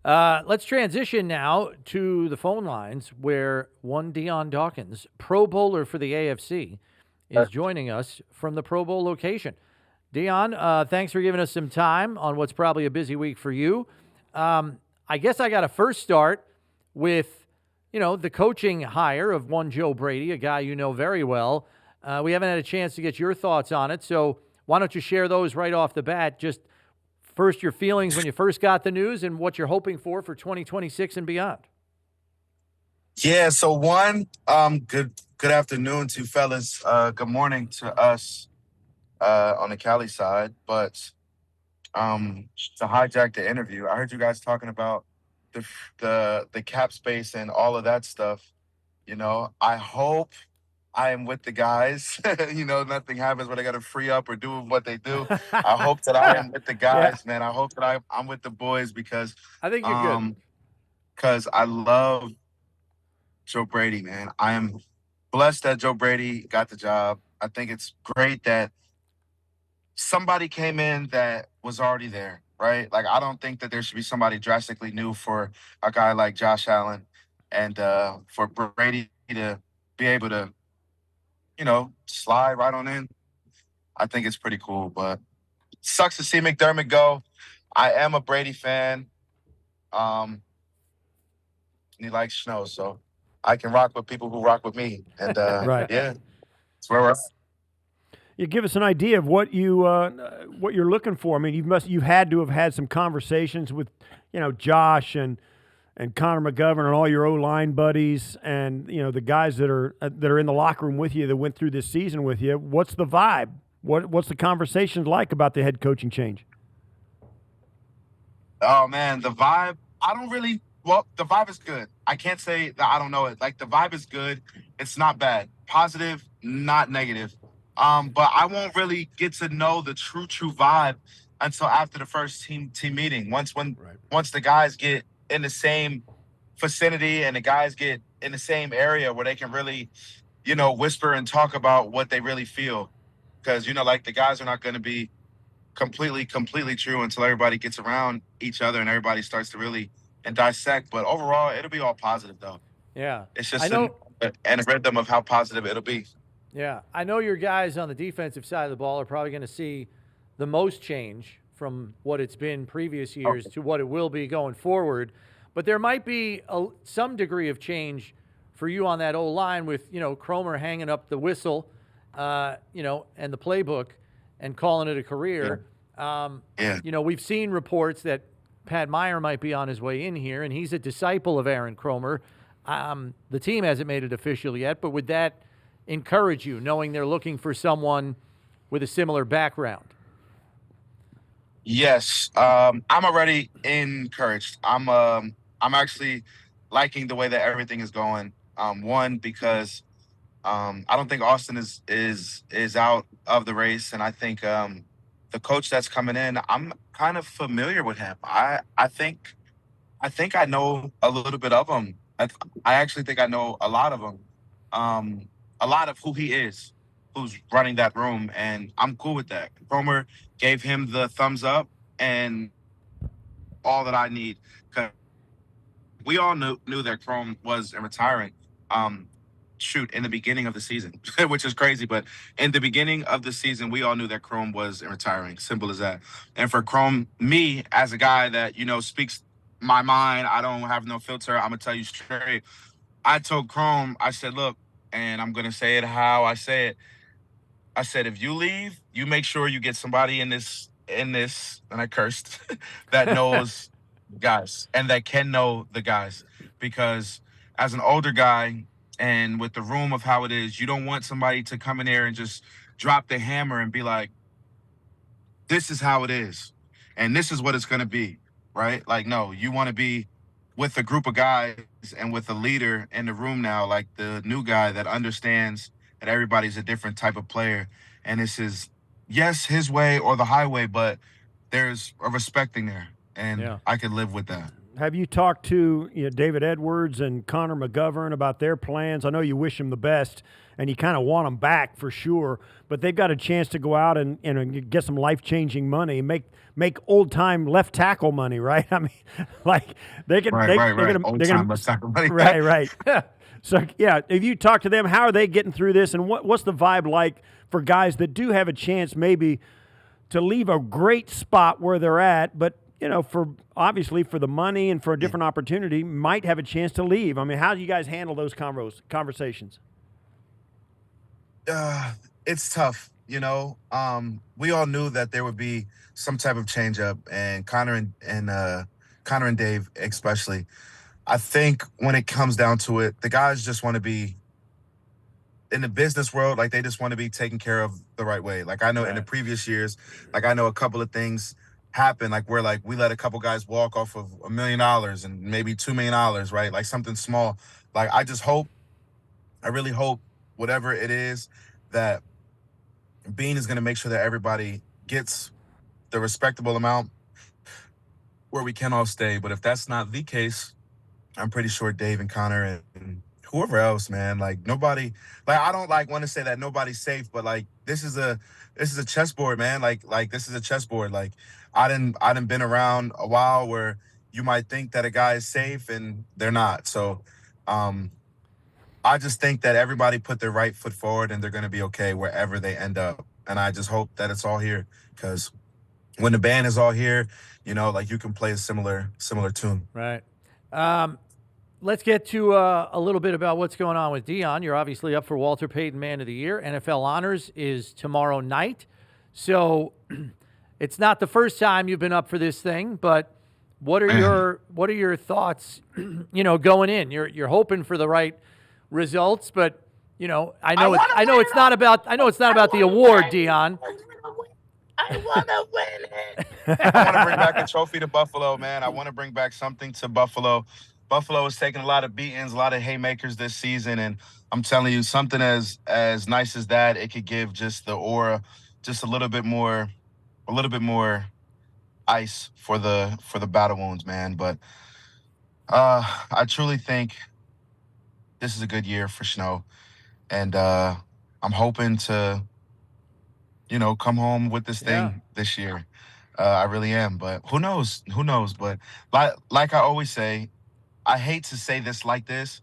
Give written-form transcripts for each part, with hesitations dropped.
Let's transition now to the phone lines where one Dion Dawkins, Pro Bowler for the AFC, is joining us from the Pro Bowl location. Dion, thanks for giving us some time on what's probably a busy week for you. I guess I got to first start with, the coaching hire of one Joe Brady, a guy you know very well. We haven't had a chance to get your thoughts on it, so why don't you share those right off the bat? Just first, your feelings when you first got the news and what you're hoping for 2026 and beyond. Yeah, so good afternoon to you fellas. Good morning to us on the Cali side. But to hijack the interview, I heard you guys talking about the cap space and all of that stuff. I hope I am with the guys. Nothing happens when they got to free up or do what they do. I hope that I am with the guys, man. I hope that I'm with the boys because I think you're good. Because I love Joe Brady, man. I am blessed that Joe Brady got the job. I think it's great that somebody came in that was already there, right? Like, I don't think that there should be somebody drastically new for a guy like Josh Allen and for Brady to be able to, slide right on in. I think it's pretty cool, but sucks to see McDermott go. I am a Brady fan. He likes snow, so I can rock with people who rock with me. And Right. yeah, that's where we're at. You give us an idea of what you're looking for. I mean, you had to have had some conversations with, Josh and Connor McGovern and all your O-line buddies and the guys that are in the locker room with you that went through this season with you. What's the vibe? What's the conversations like about the head coaching change? Oh man, the vibe. The vibe is good. I can't say that I don't know it. Like, the vibe is good. It's not bad. Positive, not negative. But I won't really get to know the true vibe until after the first team meeting. Once the guys get in the same vicinity and the guys get in the same area where they can really, whisper and talk about what they really feel. Because, like, the guys are not going to be completely true until everybody gets around each other and everybody starts to really and dissect. But overall, it'll be all positive, though. Yeah. It's just a rhythm of how positive it'll be. Yeah. I know your guys on the defensive side of the ball are probably going to see the most change from what it's been previous years to what it will be going forward. But there might be some degree of change for you on that O-line with, Cromer hanging up the whistle, and the playbook and calling it a career. We've seen reports that Pat Meyer might be on his way in here, and he's a disciple of Aaron Cromer. The team hasn't made it official yet, but would that encourage you, knowing they're looking for someone with a similar background? Yes, I'm already encouraged. I'm actually liking the way that everything is going. One, because I don't think Austin is out of the race, and I think the coach that's coming in, I'm kind of familiar with him. I think I know a little bit of him. I actually think I know a lot of him. A lot of who he is, who's running that room, and I'm cool with that. Cromer gave him the thumbs up and all that I need. 'Cause we all knew that Chrome was retiring. In the beginning of the season, which is crazy, but in the beginning of the season, we all knew that Chrome was retiring. Simple as that. And for Chrome, me as a guy that speaks my mind, I don't have no filter. I'm gonna tell you straight. I told Chrome, I said, look, and I'm gonna say it how I say it. I said, if you leave, you make sure you get somebody in this, and I cursed, that knows guys and that can know the guys, because as an older guy and with the room of how it is, you don't want somebody to come in there and just drop the hammer and be like, this is how it is and this is what it's going to be, right? Like, no, you want to be with a group of guys and with a leader in the room now, like the new guy that understands that everybody's a different type of player, and this is, yes, his way or the highway, but there's a respecting there, and I could live with that. Have you talked to David Edwards and Connor McGovern about their plans? I know you wish them the best, and you kind of want them back for sure. But they've got a chance to go out and get some life-changing money, make old-time left tackle money, right? I mean, like they can. Right. Old time, let's talk about it. Right. So yeah, if you talk to them, how are they getting through this, and what's the vibe like for guys that do have a chance maybe to leave a great spot where they're at, but for obviously for the money and for a different opportunity, might have a chance to leave. I mean, how do you guys handle those conversations? It's tough. We all knew that there would be some type of change up, and Connor and Dave especially. I think when it comes down to it, the guys just want to be in the business world. Like they just want to be taken care of the right way. Like I know in the previous years, like I know a couple of things happen, like where like we let a couple guys walk off of $1 million and maybe $2 million, right? Like something small. Like I really hope whatever it is that Bean is going to make sure that everybody gets the respectable amount where we can all stay. But if that's not the case, I'm pretty sure Dave and Connor and whoever else, man, like nobody, like I don't like want to say that nobody's safe, but like this is a chessboard, man. Like this is a chessboard. Like I didn't been around a while where you might think that a guy is safe and they're not. So I just think that everybody put their right foot forward and they're going to be okay wherever they end up. And I just hope that it's all here, because when the band is all here, like you can play a similar tune. Right. Let's get to a little bit about what's going on with Dion. You're obviously up for Walter Payton Man of the Year. NFL Honors is tomorrow night. So it's not the first time you've been up for this thing, but what are your thoughts, going in? You're hoping for the right results, but I know it's not about the award, Dion. I want to win it. I want to bring back a trophy to Buffalo, man. I want to bring back something to Buffalo. Buffalo has taken a lot of beatings, a lot of haymakers this season, and I'm telling you, something as nice as that, it could give just the aura, just a little bit more ice for the battle wounds, man. But I truly think this is a good year for Snow, and I'm hoping to, come home with this thing this year. I really am, but who knows? But like I always say, I hate to say this like this.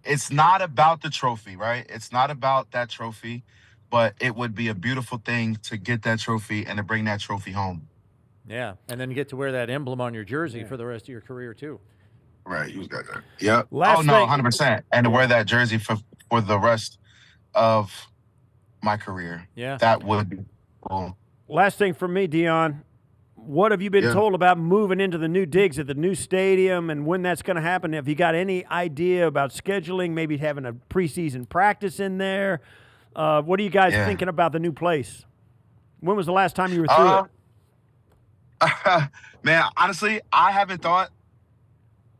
It's not about the trophy, right? It's not about that trophy, but it would be a beautiful thing to get that trophy and to bring that trophy home. Yeah, and then you get to wear that emblem on your jersey for the rest of your career too. Right, you got that. Yep. Last thing, 100%. And to wear that jersey for the rest of my career. Yeah. That would be cool. Last thing for me, Dion. What have you been told about moving into the new digs at the new stadium and when that's going to happen? Have you got any idea about scheduling, maybe having a preseason practice in there? What are you guys thinking about the new place? When was the last time you were through it? Man, honestly, I haven't thought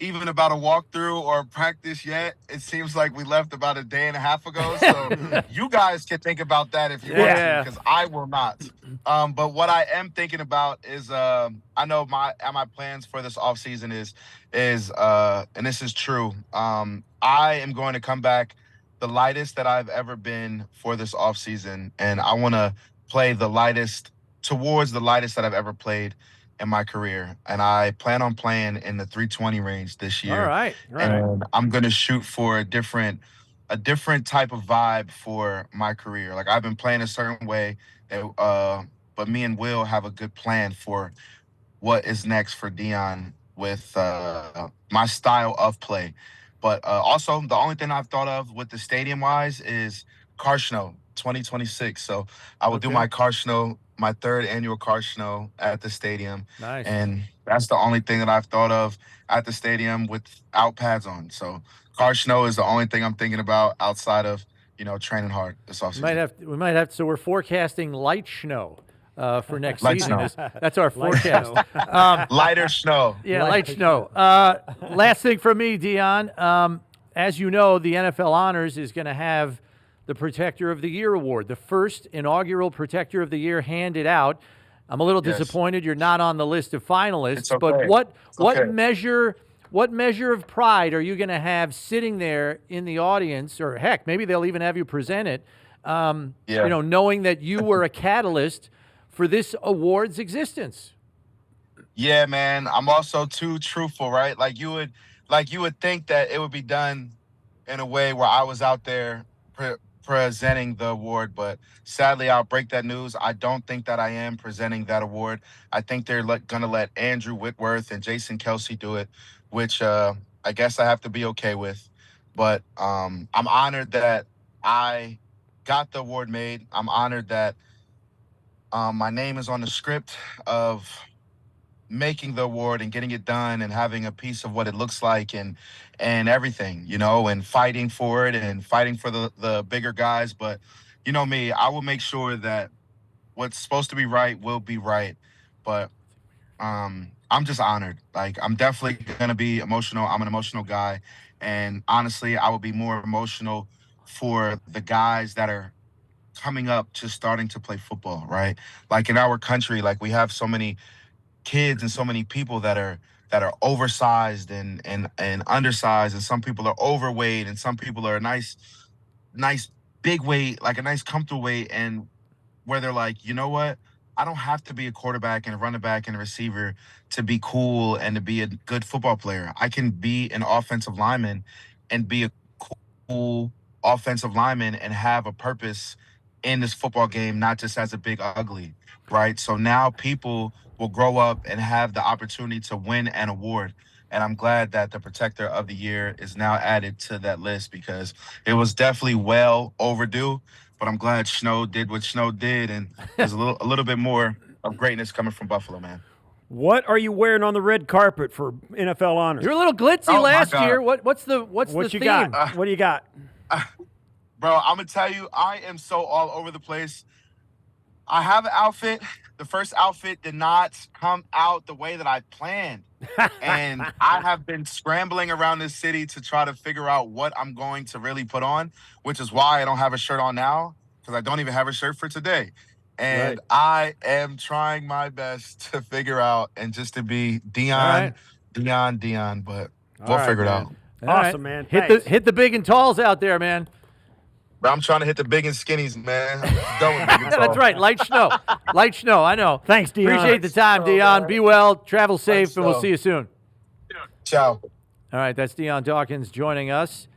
even about a walkthrough or a practice yet. It seems like we left about a day and a half ago. So you guys can think about that if you want to, because I will not. But what I am thinking about is I know my plans for this offseason is and this is true. I am going to come back the lightest that I've ever been for this offseason, and I want to play towards the lightest that I've ever played in my career, and I plan on playing in the 320 range this year. All right. And I'm gonna shoot for a different type of vibe for my career. Like I've been playing a certain way, but me and Will have a good plan for what is next for Dion with my style of play. But also, the only thing I've thought of with the stadium wise is Car Snow 2026. So I will do my Car Snow, my third annual Car Snow at the stadium. Nice. And that's the only thing that I've thought of at the stadium without pads on. So Car Snow is the only thing I'm thinking about outside of, training hard this offseason. We might have. So we're forecasting light snow for next Light season. snow. That's our forecast. Lighter snow. Yeah, light snow. Last thing from me, Dion. As you know, the NFL Honors is going to have the Protector of the Year award, the first inaugural Protector of the Year handed out. I'm a little Yes. disappointed you're not on the list of finalists. It's okay. But what okay. measure of pride are you going to have sitting there in the audience, or heck, maybe they'll even have you present it? Knowing that you were a catalyst for this award's existence. Yeah, man. I'm also too truthful, right? Like you would think that it would be done in a way where I was out there presenting the award, but sadly, I'll break that news. I don't think that I am presenting that award. I think they're gonna let Andrew Whitworth and Jason Kelsey do it, which I guess I have to be okay with. But I'm honored that I got the award made. I'm honored that my name is on the script of making the award and getting it done and having a piece of what it looks like and everything, and fighting for it and fighting for the bigger guys. But you know me, I will make sure that what's supposed to be right will be right. But I'm just honored. Like, I'm definitely gonna be emotional. I'm an emotional guy, and honestly, I will be more emotional for the guys that are coming up, just starting to play football, right? Like, in our country, like, we have so many kids and so many people that are oversized and undersized, and some people are overweight, and some people are nice big weight, like a nice comfortable weight, and where they're like, you know what? I don't have to be a quarterback and a running back and a receiver to be cool and to be a good football player. I can be an offensive lineman and be a cool offensive lineman and have a purpose in this football game, not just as a big ugly, right? So now people will grow up and have the opportunity to win an award. And I'm glad that the Protector of the Year is now added to that list, because it was definitely well overdue. But I'm glad Snow did what Snow did, and there's a little bit more of greatness coming from Buffalo, man. What are you wearing on the red carpet for NFL honors? You're a little glitzy Oh, my last God. year. What's the What you theme? got? What do you got? Bro, I'm going to tell you, I am so all over the place. I have an outfit. The first outfit did not come out the way that I planned. And I have been scrambling around this city to try to figure out what I'm going to really put on, which is why I don't have a shirt on now, because I don't even have a shirt for today. And Right. I am trying my best to figure out and just to be Dion, but we'll right, figure it man. out. All right. Awesome, man. Hit Thanks. the big and talls out there, man. But I'm trying to hit the big and skinnies, man. I'm done with big and tall. That's right. Light snow. Light snow. I know. Thanks, Dion. Appreciate the time, Light snow, Dion. man. Be well. Travel safe, Light and we'll snow. see you soon. Ciao. All right. That's Dion Dawkins joining us.